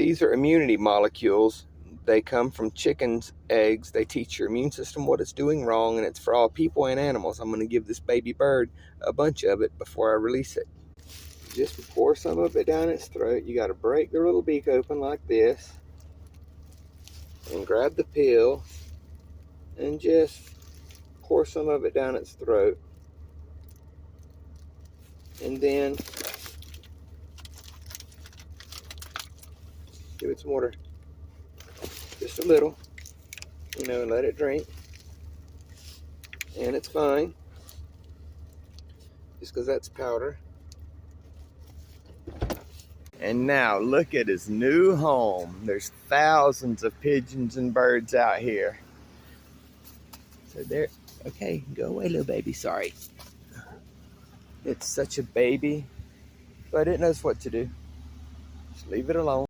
These are immunity molecules. They come from chickens' eggs. They teach your immune system what it's doing wrong, and it's for all people and animals. I'm going to give this baby bird a bunch of it before I release it. Just pour some of it down its throat. You got to break their little beak open like this, and grab the pill, and just pour some of it down its throat. And then give it some water. Just a little, you know, let it drink. And it's fine, just because that's powder. And now look at his new home. There's thousands of pigeons and birds out here. So there, okay, go away, little baby, sorry. It's such a baby, but it knows what to do. Just leave it alone.